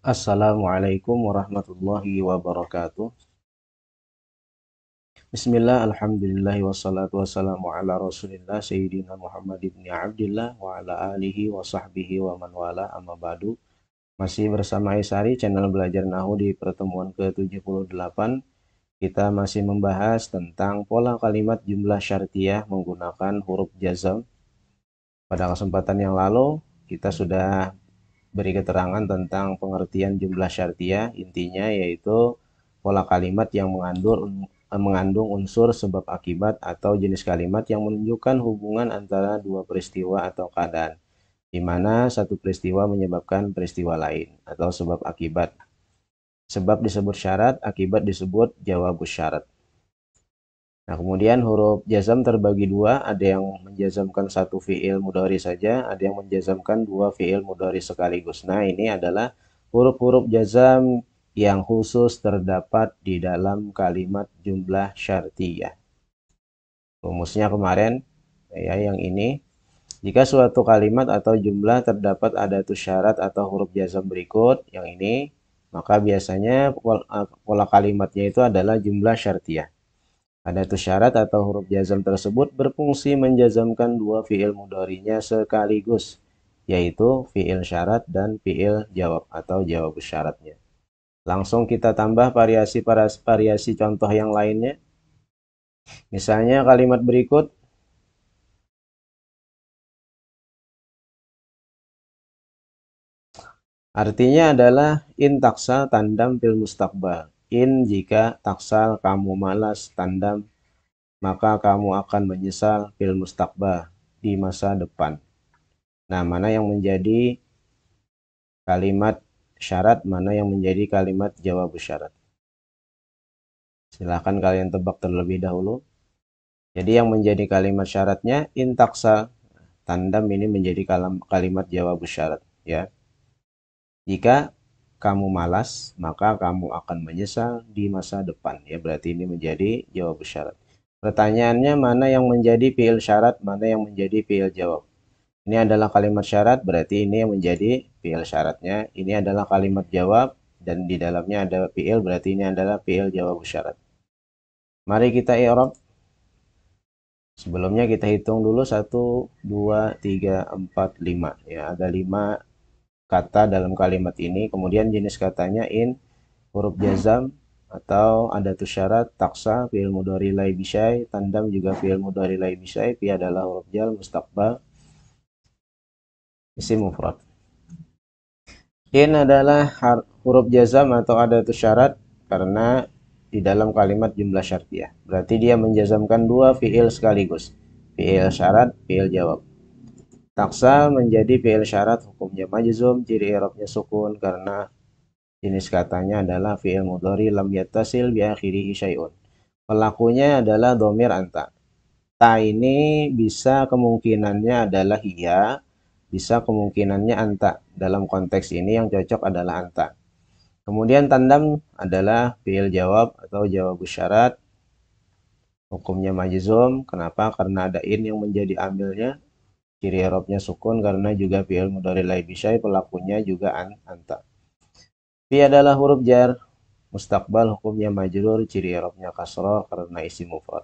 Assalamualaikum warahmatullahi wabarakatuh. Bismillah, alhamdulillah, wassalatu wassalamu ala rasulillah Sayyidina Muhammad ibn Abdillah wa ala alihi wa sahbihi wa man wala amma ba'du. Masih bersama Isari, channel belajar Nahu di pertemuan ke-78. Kita masih membahas tentang pola kalimat jumlah syartiyah menggunakan huruf jazm. Pada kesempatan yang lalu, kita sudah beri keterangan tentang pengertian jumlah syartiyah. Intinya yaitu pola kalimat yang mengandung unsur sebab akibat atau jenis kalimat yang menunjukkan hubungan antara dua peristiwa atau keadaan, di mana satu peristiwa menyebabkan peristiwa lain atau sebab akibat. Sebab disebut syarat, akibat disebut jawabus syarat. Nah, kemudian huruf jazam terbagi dua, ada yang menjazamkan satu fiil mudhari saja, ada yang menjazamkan dua fiil mudhari sekaligus. Nah, ini adalah huruf-huruf jazam yang khusus terdapat di dalam kalimat jumlah syartiyah. Rumusnya kemarin, ya yang ini. Jika suatu kalimat atau jumlah terdapat adatus syarat atau huruf jazam berikut, yang ini, maka biasanya pola kalimatnya itu adalah jumlah syartiyah. Adatus syarat atau huruf jazam tersebut berfungsi menjazamkan dua fiil mudhari'nya sekaligus, yaitu fiil syarat dan fiil jawab atau jawab syaratnya. Langsung kita tambah variasi contoh yang lainnya. Misalnya kalimat berikut, artinya adalah in taksal tandam fil mustaqbal. In jika taksal kamu malas, tandam maka kamu akan menyesal fil mustaqbal di masa depan. Nah, mana yang menjadi kalimat syarat, mana yang menjadi kalimat jawab syarat? Silahkan kalian tebak terlebih dahulu. Jadi yang menjadi kalimat syaratnya in taksal. Tandam ini menjadi kalimat jawab syarat, ya. Jika kamu malas, maka kamu akan menyesal di masa depan. Ya, berarti ini menjadi jawab syarat. Pertanyaannya, mana yang menjadi fiil syarat, mana yang menjadi fiil jawab? Ini adalah kalimat syarat, berarti ini yang menjadi fiil syaratnya. Ini adalah kalimat jawab, dan di dalamnya ada fiil, berarti ini adalah fiil jawab syarat. Mari kita i'rab. Sebelumnya kita hitung dulu 1, 2, 3, 4, 5. Ya, ada 5 kata dalam kalimat ini. Kemudian jenis katanya in, huruf jazam atau adatus syarat, taksa, fi'il mudhari lai bisyai, tandam juga fi'il mudhari lai bisyai, fi adalah huruf jar, mustaqbal, isim mufrad. In adalah huruf jazam atau adatus syarat karena di dalam kalimat jumlah syartiyah. Berarti dia menjazamkan dua fi'il sekaligus. Fi'il syarat, fi'il jawab. Taksal menjadi fi'il syarat, hukumnya majzum, ciri i'rabnya sukun karena jenis katanya adalah fi'il mudhari lam yattasil bi akhirihi syai'un. Pelakunya adalah dhamir anta. Ta ini bisa kemungkinannya adalah iya, bisa kemungkinannya anta. Dalam konteks ini yang cocok adalah anta. Kemudian tandam adalah fi'il jawab atau jawab syarat. Hukumnya majzum. Kenapa? Karena ada in yang menjadi amilnya. Ciri i'rabnya sukun karena juga fi'il mudhari lai bisyai, pelakunya juga anta. Fi adalah huruf jar. Mustaqbal hukumnya majrur, ciri i'rabnya kasrah karena isim mufrad.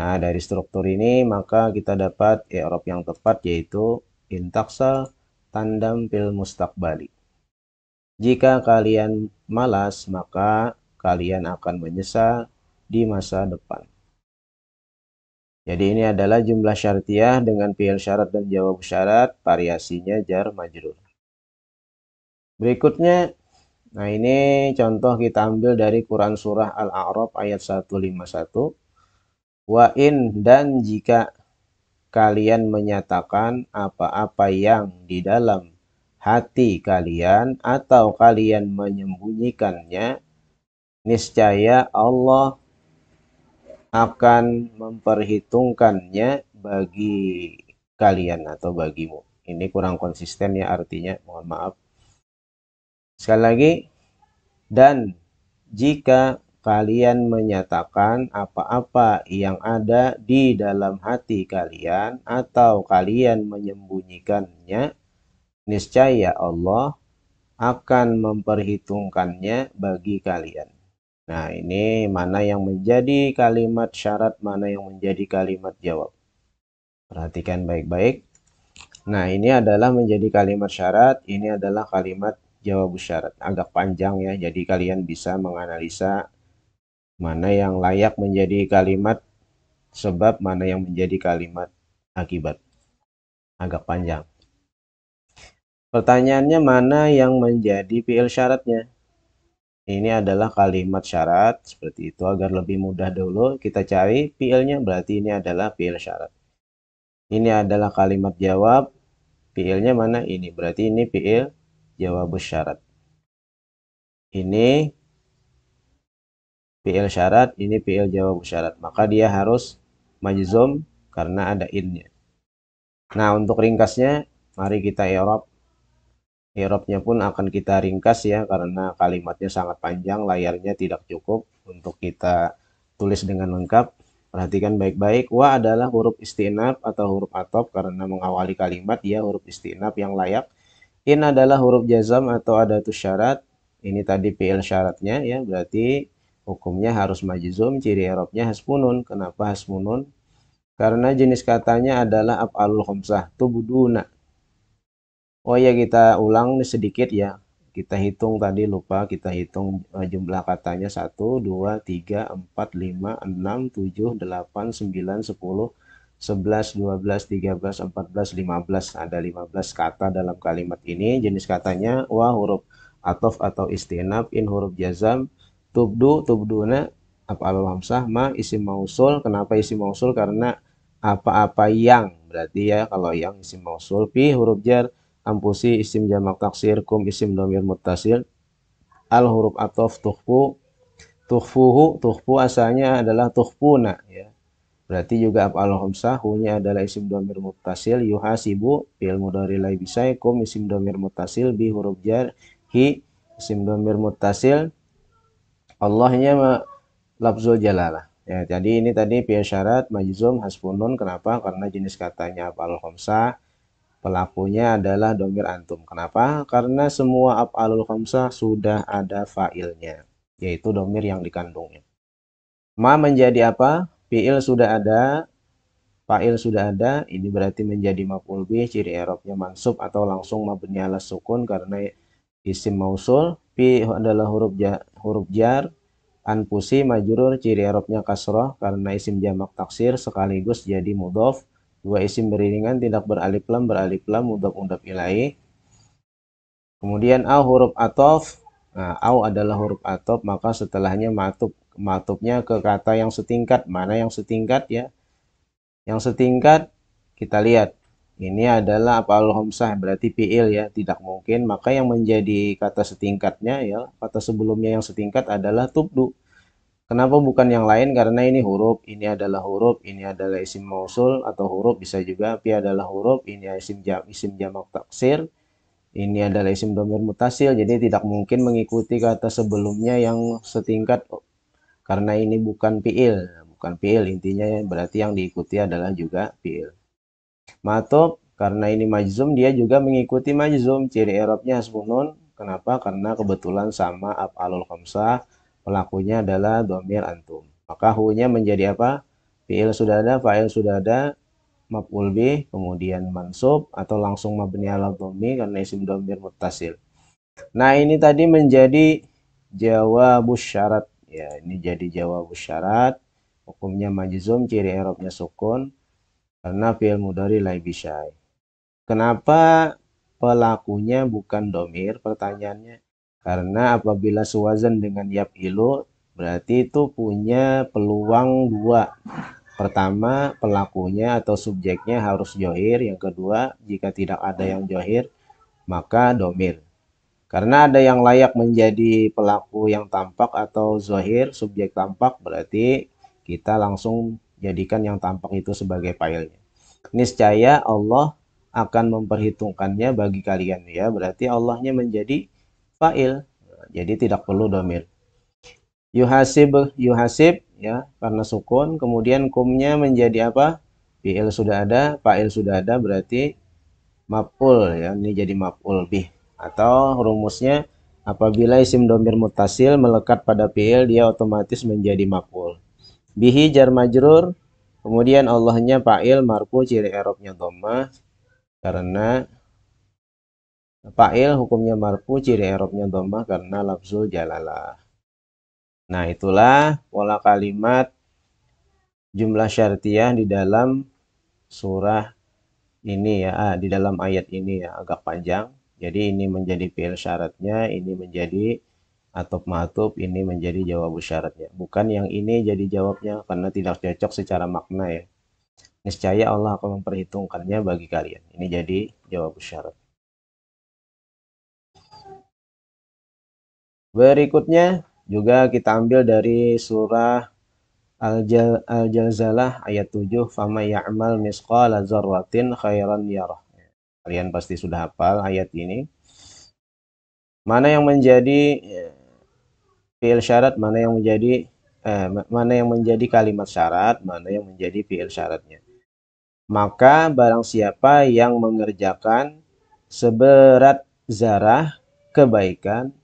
Nah, dari struktur ini maka kita dapat i'rab yang tepat yaitu in taksal tandam fil mustaqbali. Jika kalian malas, maka kalian akan menyesal di masa depan. Jadi ini adalah jumlah syartiyah dengan fi'il syarat dan jawab syarat, variasinya jar majrur. Berikutnya, nah ini contoh kita ambil dari Quran Surah Al-A'raf ayat 151. Wa in, dan jika kalian menyatakan apa-apa yang di dalam hati kalian atau kalian menyembunyikannya, niscaya Allah akan memperhitungkannya bagi kalian atau bagimu. Ini kurang konsisten ya artinya, mohon maaf. Sekali lagi, dan jika kalian menyatakan apa-apa yang ada di dalam hati kalian atau kalian menyembunyikannya, niscaya Allah akan memperhitungkannya bagi kalian. Nah, ini mana yang menjadi kalimat syarat, mana yang menjadi kalimat jawab. Perhatikan baik-baik. Nah, ini adalah menjadi kalimat syarat, ini adalah kalimat jawab syarat. Agak panjang ya, jadi kalian bisa menganalisa mana yang layak menjadi kalimat sebab, mana yang menjadi kalimat akibat. Agak panjang. Pertanyaannya mana yang menjadi fi'il syaratnya? Ini adalah kalimat syarat, seperti itu. Agar lebih mudah dulu kita cari fi'ilnya, berarti ini adalah fi'il syarat. Ini adalah kalimat jawab, fi'ilnya mana? Ini, berarti ini fi'il jawab syarat. Ini fi'il syarat, ini fi'il jawab syarat. Maka dia harus majzum karena ada innya. Nah, untuk ringkasnya, mari kita i'rab. I'rabnya pun akan kita ringkas ya, karena kalimatnya sangat panjang, layarnya tidak cukup untuk kita tulis dengan lengkap. Perhatikan baik-baik. Wa adalah huruf istinaf atau huruf atop karena mengawali kalimat, ya huruf istinaf yang layak. In adalah huruf jazam atau adatus syarat. Ini tadi fi'il syaratnya ya, berarti hukumnya harus majzum, ciri i'rabnya hasbunun. Kenapa hasbunun? Karena jenis katanya adalah af'alul khamsah, tubduna. Oh ya, kita ulang sedikit ya. Kita hitung tadi lupa, kita hitung jumlah katanya 1, 2, 3, 4, 5, 6, 7, 8, 9, 10, 11, 12, 13, 14, 15. Ada 15 kata dalam kalimat ini. Jenis katanya wa huruf atof atau istinaf, in huruf jazam, tubdu, tubduna, af'alul hamzah, ma isim mausul. Kenapa isim mausul? Karena apa-apa yang, berarti ya kalau yang isim mausul. Pi huruf jar, ampusi isim jamak taksir, kum isim dhamir muttasil, al huruf atof, tuhfu, tuhfuhu, tuhfu asalnya adalah tuhfuna ya. Berarti juga af'al khamsah, hu-nya adalah isim dhamir muttasil, yuhasibu fi'il mudhari la bisai, kum isim dhamir muttasil, bi huruf jar, hi isim dhamir muttasil, Allahnya lafzul jalalah. Ya, jadi ini tadi fi'il syarat majzum hasbunun. Kenapa? Karena jenis katanya af'al khamsah, pelakunya adalah domir antum. Kenapa? Karena semua af'alul khamsah sudah ada fa'ilnya, yaitu domir yang dikandungnya. Ma menjadi apa? Fi'il sudah ada, fa'il sudah ada, ini berarti menjadi maf'ul bih, ciri i'rabnya mansub atau langsung mabni ala sukun karena isim mausul. Fi adalah huruf jar, anfusi majrur, ciri i'rabnya kasrah karena isim jamak taksir sekaligus jadi mudhof. Dua isim beriringan tidak beralif lam mudhof mudhof ilaih. Kemudian au huruf atof. Nah, au adalah huruf atof, maka setelahnya matubnya ke kata yang setingkat. Mana yang setingkat ya? Yang setingkat kita lihat. Ini adalah af'alul khamsah, berarti fi'il ya, tidak mungkin. Maka yang menjadi kata setingkatnya ya, kata sebelumnya yang setingkat adalah tubdu. Kenapa bukan yang lain? Karena ini huruf, ini adalah huruf, ini adalah isim mausul atau huruf, bisa juga fi adalah huruf, ini isim jamak taksir, ini adalah isim dhamir mutasil. Jadi tidak mungkin mengikuti kata sebelumnya yang setingkat karena ini bukan fi'il, bukan fi'il intinya ya, berarti yang diikuti adalah juga fi'il. Matub karena ini majzum, dia juga mengikuti majzum, ciri i'rabnya hasbunun. Kenapa? Karena kebetulan sama af'alul khamsah, pelakunya adalah dhamir antum. Maka hu-nya menjadi apa? Fi'il sudah ada, fa'il sudah ada, maf'ul bih, kemudian mansub atau langsung mabni ala dhammi karena isim dhamir muttasil. Nah, ini tadi menjadi jawabus syarat. Ya, ini jadi jawabus syarat. Hukumnya majzum, ciri i'rabnya sukun karena fi'il mudhari la bisyai. Kenapa pelakunya bukan domir? Pertanyaannya. Karena apabila suwazan dengan yaf'ilu, berarti itu punya peluang dua. Pertama, pelakunya atau subjeknya harus johir. Yang kedua, jika tidak ada yang johir, maka domir. Karena ada yang layak menjadi pelaku yang tampak atau zohir, subjek tampak, berarti kita langsung jadikan yang tampak itu sebagai fa'ilnya. Niscaya Allah akan memperhitungkannya bagi kalian ya, berarti Allahnya menjadi fa'il. Jadi tidak perlu domir. Yuhasib, yuhasib ya, karena sukun, kemudian kumnya menjadi apa? Fi'il sudah ada, fa'il sudah ada, berarti maf'ul ya, ini jadi maf'ul bih. Atau rumusnya, apabila isim domir mutasil melekat pada fi'il, dia otomatis menjadi maf'ul. Bihi jar majrur, kemudian Allahnya fa'il marfu, ciri i'rabnya dhammah karena fa'il hukumnya marfu, ciri i'rabnya dhammah karena lafzul jalalah. Nah, itulah pola kalimat jumlah syartiyah di dalam surah ini ya, di dalam ayat ini ya, agak panjang. Jadi ini menjadi fi'il syaratnya, ini menjadi atop ma'tuf, ini menjadi jawab syaratnya. Bukan yang ini jadi jawabnya karena tidak cocok secara makna ya. Niscaya Allah akan memperhitungkannya bagi kalian. Ini jadi jawab syarat. Berikutnya juga kita ambil dari surah Al-Jalzalah ayat 7, "Fama ya'mal misqala dzarratin khairan yarah." Kalian pasti sudah hafal ayat ini. Mana yang menjadi fi'il syarat, mana yang menjadi kalimat syarat, mana yang menjadi fi'il syaratnya. Maka barang siapa yang mengerjakan seberat zarah kebaikan,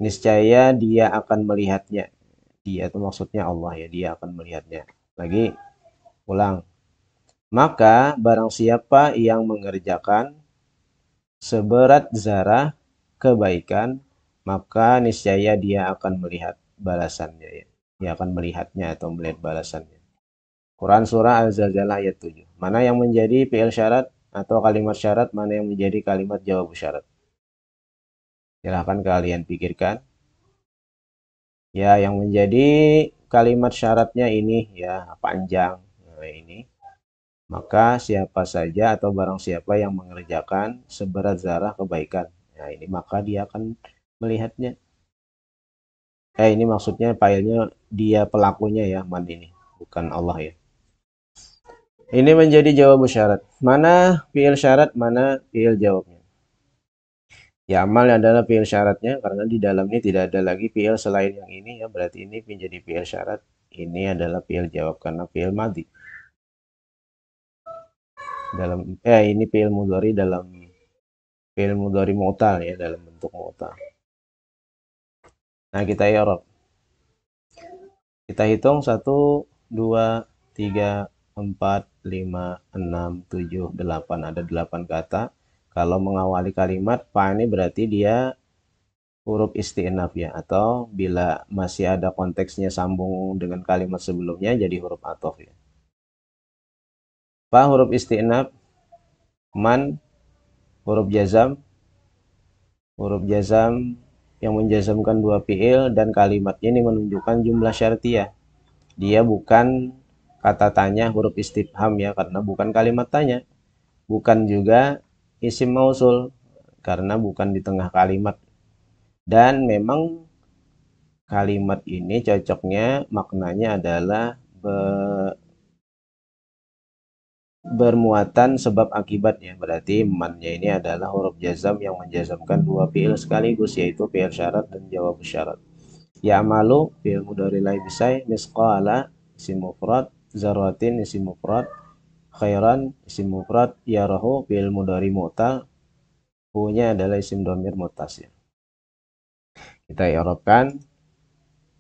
niscaya dia akan melihatnya. Dia itu maksudnya Allah ya, dia akan melihatnya. Lagi, ulang. Maka barang siapa yang mengerjakan seberat zarah kebaikan, maka niscaya dia akan melihat balasannya ya. Dia akan melihatnya atau melihat balasannya. Quran surah Al-Zalzalah ayat 7. Mana yang menjadi fi'il syarat atau kalimat syarat, mana yang menjadi kalimat jawab syarat? Silahkan kalian pikirkan. Ya, yang menjadi kalimat syaratnya ini ya panjang. Nah, ini. Maka siapa saja atau barang siapa yang mengerjakan seberat zarah kebaikan. Nah, ini maka dia akan melihatnya. Ini maksudnya filenya dia pelakunya ya, man ini. Bukan Allah ya. Ini menjadi jawab syarat. Mana fi'il syarat, mana fi'il jawabnya. Ya, amal adalah fi'il syaratnya karena di dalamnya tidak ada lagi fi'il selain yang ini ya. Berarti ini menjadi fi'il syarat. Ini adalah fi'il jawab karena fi'il madhi. Ini fi'il mudhari dalam fi'il mudhari mu'tal ya, dalam bentuk mu'tal. Nah, kita i'rab. Kita hitung 1, 2, 3, 4, 5, 6, 7, 8. Ada 8 kata. Kalau mengawali kalimat, fa ini berarti dia huruf isti'naf ya. Atau bila masih ada konteksnya sambung dengan kalimat sebelumnya, jadi huruf athof ya. Fa huruf isti'naf, man huruf jazam, yang menjazamkan dua fi'il dan kalimatnya ini menunjukkan jumlah syartiyah. Dia bukan kata tanya huruf istifham ya, karena bukan kalimat tanya. Bukan juga isim mausul karena bukan di tengah kalimat. Dan memang kalimat ini cocoknya maknanya adalah bermuatan sebab akibat ya. Berarti man-nya ini adalah huruf jazam yang menjazamkan dua fi'il sekaligus, yaitu fi'il syarat dan jawab syarat. Ya'malu fi'il mudhari la bisai, misqala isim mufrad, zarratin isim mufrad, khairan isim mufrad, yarahu fi'il mudhari mu'tal, hu-nya adalah isim dhamir muttasil. Kita i'rabkan.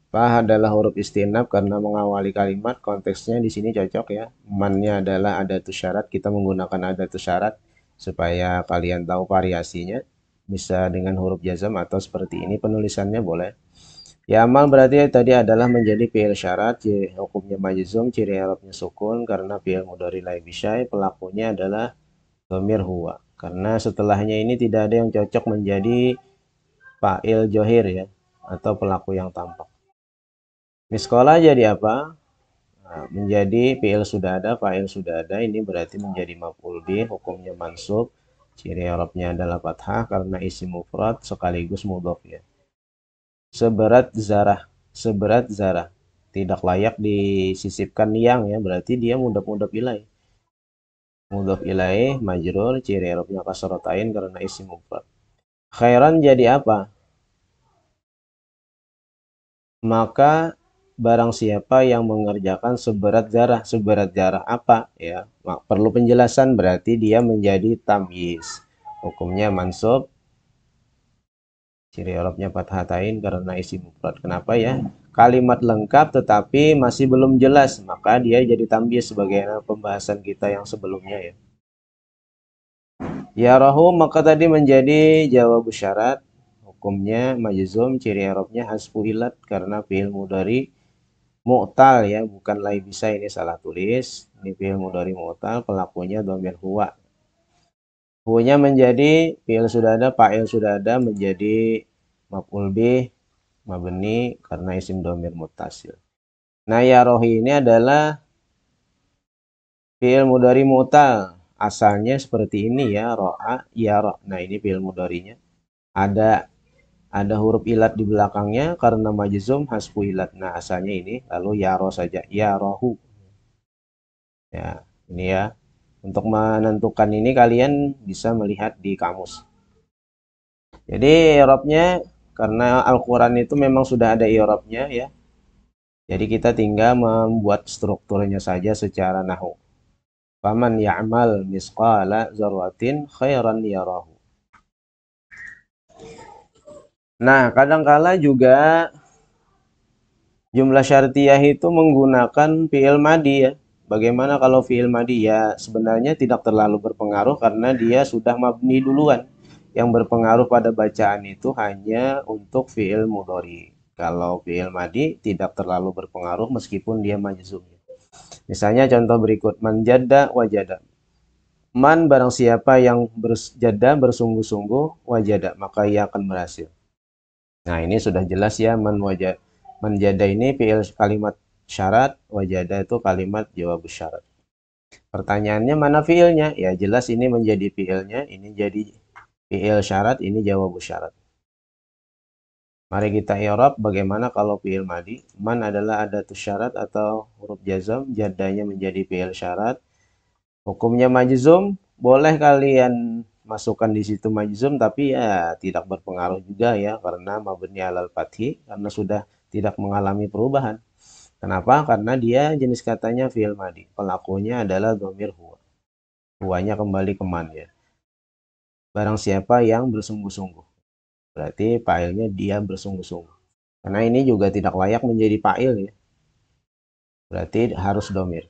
Fa adalah huruf istinaf karena mengawali kalimat, konteksnya di sini cocok ya. Man-nya adalah adatus syarat, kita menggunakan adatus syarat supaya kalian tahu variasinya. Bisa dengan huruf jazam atau seperti ini penulisannya boleh. Ya, amal berarti tadi adalah menjadi fi'il syarat, hukumnya majzum, ciri i'rabnya sukun karena fi'il mudhari la bisyai, pelakunya adalah dhamir huwa. Karena setelahnya ini tidak ada yang cocok menjadi fa'il johir ya, atau pelaku yang tampak. Miskola jadi apa? Nah, menjadi fi'il sudah ada, fa'il sudah ada. Ini berarti menjadi maf'ul bih, hukumnya mansub. Ciri i'rabnya adalah fathah karena isim mufrad sekaligus mudhof ya. Seberat zarah. Tidak layak disisipkan yang ya, berarti dia mudhof ilaih. Mudhof ilaih majrur, ciri i'rabnya kasratain karena isim mufrad. Khairan jadi apa? Maka barang siapa yang mengerjakan seberat zarah apa ya, perlu penjelasan, berarti dia menjadi tamyiz, hukumnya mansub Ciri i'rabnya fathatain karena isim mufrad. Kenapa ya? Kalimat lengkap tetapi masih belum jelas, maka dia jadi tambih sebagaimana pembahasan kita yang sebelumnya ya. Ya rohu maka tadi menjadi jawab syarat. Hukumnya majzum, ciri i'rabnya hasfu ilat karena fi'il mudhari mu'tal ya, bukan lai bisa, ini salah tulis. Ini fi'il mudhari mu'tal, pelakunya dhamir huwa. Huwanya menjadi fi'il sudah ada, fa'il sudah ada, menjadi maf'ul bih mabni karena isim dhamir muttasil. Nah, ya rohi ini adalah fi'il mudhari mu'tal. Asalnya seperti ini ya, ro'a, ya ro. Nah, ini fi'il mudharinya. Ada huruf ilat di belakangnya karena majzum hasfu ilat. Nah, asalnya ini lalu ya ro saja, ya rohu. Ya, ini ya. Untuk menentukan ini kalian bisa melihat di kamus. Jadi i'rabnya karena Al-Qur'an itu memang sudah ada i'rabnya ya. Jadi kita tinggal membuat strukturnya saja secara nahwu. Faman ya'mal misqala dzarratin khairan yarahu. Nah, kadangkala juga jumlah syartiyah itu menggunakan fi'il madi ya. Bagaimana kalau fi'il madi ya sebenarnya tidak terlalu berpengaruh karena dia sudah mabni duluan. Yang berpengaruh pada bacaan itu hanya untuk fi'il mudhari. Kalau fi'il madi tidak terlalu berpengaruh meskipun dia majzum. Misalnya contoh berikut, man jadda wajada. Man barang siapa yang berjada bersungguh-sungguh wajada, maka ia akan berhasil. Nah, ini sudah jelas ya, menjada ini fi'il kalimat syarat, wajada itu kalimat jawab syarat. Pertanyaannya mana fi'ilnya? Ya jelas ini menjadi fi'ilnya, ini jadi fi'il syarat, ini jawab syarat. Mari kita i'rab bagaimana kalau fi'il madi. Man adalah adatus syarat atau huruf jazam, jadanya menjadi fi'il syarat. Hukumnya majzum, boleh kalian masukkan di situ majzum tapi ya tidak berpengaruh juga ya karena mabni alal fathi karena sudah tidak mengalami perubahan. Kenapa? Karena dia jenis katanya fi'il madi. Pelakunya adalah dhamir huwa. Huwanya kembali ke man ya. Barang siapa yang bersungguh-sungguh. Berarti fa'ilnya dia bersungguh-sungguh. Karena ini juga tidak layak menjadi fa'il ya. Berarti harus dhamir.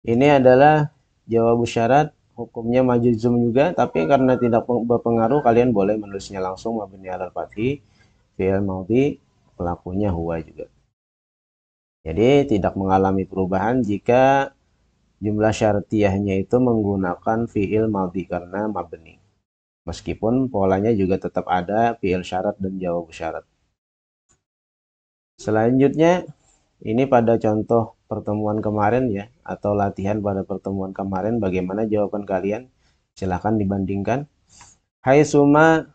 Ini adalah jawab syarat, hukumnya majzum juga, tapi karena tidak berpengaruh kalian boleh menulisnya langsung mabni alal fathi, fi'il madhi, pelakunya huwa juga. Jadi tidak mengalami perubahan jika jumlah syartiyahnya itu menggunakan fi'il madhi karena mabni. Meskipun polanya juga tetap ada fi'il syarat dan jawab syarat. Selanjutnya ini pada contoh pertemuan kemarin ya, atau latihan pada pertemuan kemarin, bagaimana jawaban kalian? Silahkan dibandingkan. Hai suma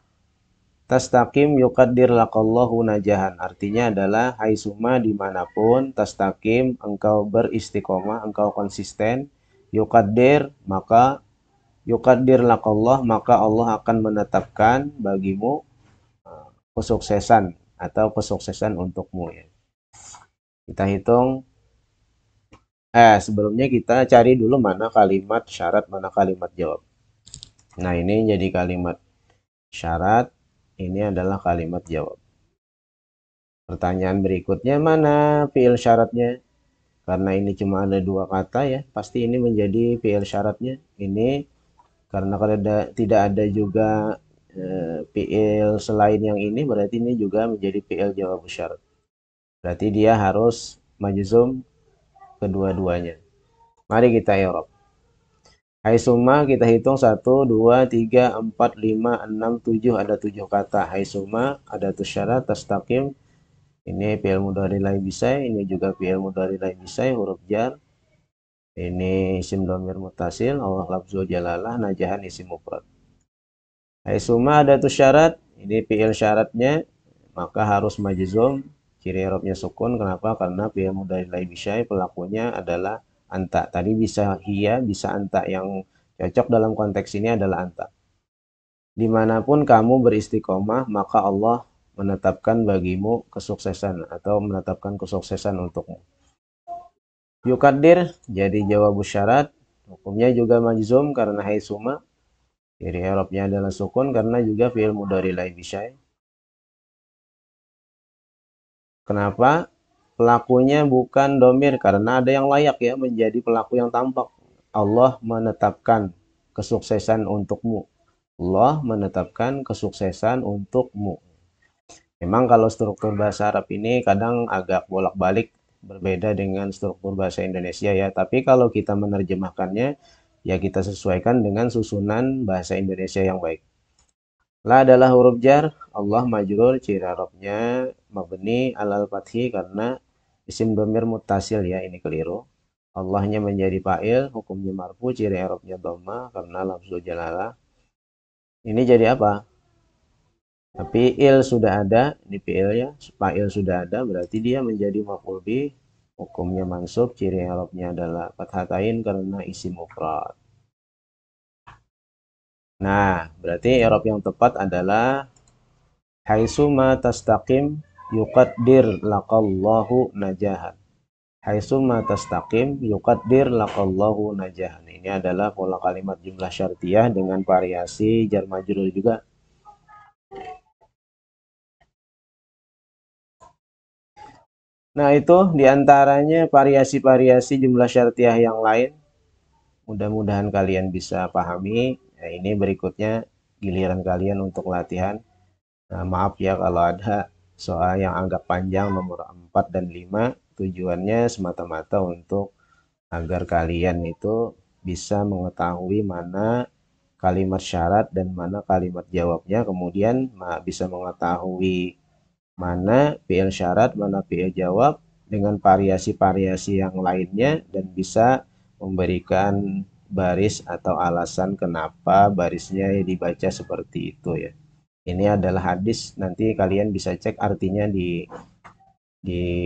tastaqim yuqaddir laqallahu najahan. Artinya adalah hai suma dimanapun tastaqim engkau beristiqomah, engkau konsisten. Yuqaddir maka yuqaddir laqallah maka Allah akan menetapkan bagimu kesuksesan atau kesuksesan untukmu ya. Kita hitung. Sebelumnya kita cari dulu mana kalimat syarat, mana kalimat jawab. Nah, ini jadi kalimat syarat, ini adalah kalimat jawab. Pertanyaan berikutnya mana fi'il syaratnya? Karena ini cuma ada dua kata ya, pasti ini menjadi fi'il syaratnya. Ini karena tidak ada juga fi'il selain yang ini, berarti ini juga menjadi fi'il jawab syarat. Berarti dia harus majzum kedua-duanya. Mari kita i'rab. Hai summa kita hitung 1, 2, 3, 4, 5, 6, 7. Ada 7 kata. Hai summa ada tu syarat tastaqim. Ini fi'il mudhari lai bisai. Ini juga fi'il mudhari lai bisai. Huruf jar. Ini isim dhamir muttasil. Allah lafzul jalalah. Najahan isim mufrad. Hai summa ada tu syarat. Ini fi'il syaratnya. Maka harus majzum. Ciri i'rabnya sukun. Kenapa? Karena fi'il mudhari lai bisai. Pelakunya adalah anta. Tadi bisa hiya, bisa anta. Yang cocok dalam konteks ini adalah anta. Dimanapun kamu beristiqomah, maka Allah menetapkan bagimu kesuksesan atau menetapkan kesuksesan untukmu. Yukadir jadi jawab syarat. Hukumnya juga majzum karena haitsuma. Ciri i'rabnya adalah sukun karena juga fi'il mudhari lai bisyai. Kenapa? Pelakunya bukan domir, karena ada yang layak ya menjadi pelaku yang tampak. Allah menetapkan kesuksesan untukmu. Allah menetapkan kesuksesan untukmu. Memang kalau struktur bahasa Arab ini kadang agak bolak-balik berbeda dengan struktur bahasa Indonesia ya. Tapi kalau kita menerjemahkannya, ya kita sesuaikan dengan susunan bahasa Indonesia yang baik. La adalah huruf jar, Allah majrur, ciri Arabnya mabni alal fathi karena isim domir muttasil ya, ini keliru. Allahnya menjadi fa'il, hukumnya marfu, ciri Arabnya dhamma karena lafzul jalalah. Ini jadi apa? Tapi il sudah ada, ini fi'il ya, fa'il sudah ada, berarti dia menjadi maf'ul bih, hukumnya mansub, ciri Arabnya adalah fathatain karena isim mufrad. Nah, berarti i'rab yang tepat adalah haitsuma tastaqim yuqaddir laqallahu najahan. Haitsuma tastaqim yuqaddir laqallahu najahan. Ini adalah pola kalimat jumlah syartiyah dengan variasi jar majrur juga. Nah, itu diantaranya variasi-variasi jumlah syartiyah yang lain. Mudah-mudahan kalian bisa pahami. Nah, ini berikutnya giliran kalian untuk latihan. Nah, maaf ya kalau ada soal yang agak panjang nomor 4 dan 5. Tujuannya semata-mata untuk agar kalian itu bisa mengetahui mana kalimat syarat dan mana kalimat jawabnya. Kemudian bisa mengetahui mana fi'il syarat, mana fi'il jawab dengan variasi-variasi yang lainnya dan bisa memberikan baris atau alasan kenapa barisnya dibaca seperti itu ya. Ini adalah hadis, nanti kalian bisa cek artinya di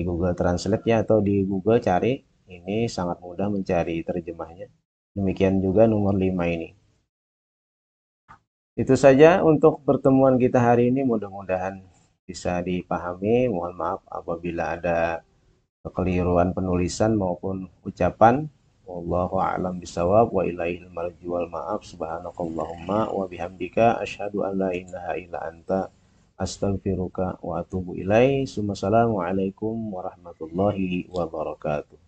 Google Translate ya atau di Google cari. Ini sangat mudah mencari terjemahnya. Demikian juga nomor 5 ini. Itu saja untuk pertemuan kita hari ini. Mudah-mudahan bisa dipahami. Mohon maaf apabila ada kekeliruan penulisan maupun ucapan. Wallahu a'lam bisawab wa ilaihil marji wal ma'af. Subhanakallahumma wa bihamdika asyhadu an la ilaha illa anta astaghfiruka wa atubu ilaih. Assalamualaikum warahmatullahi wabarakatuh.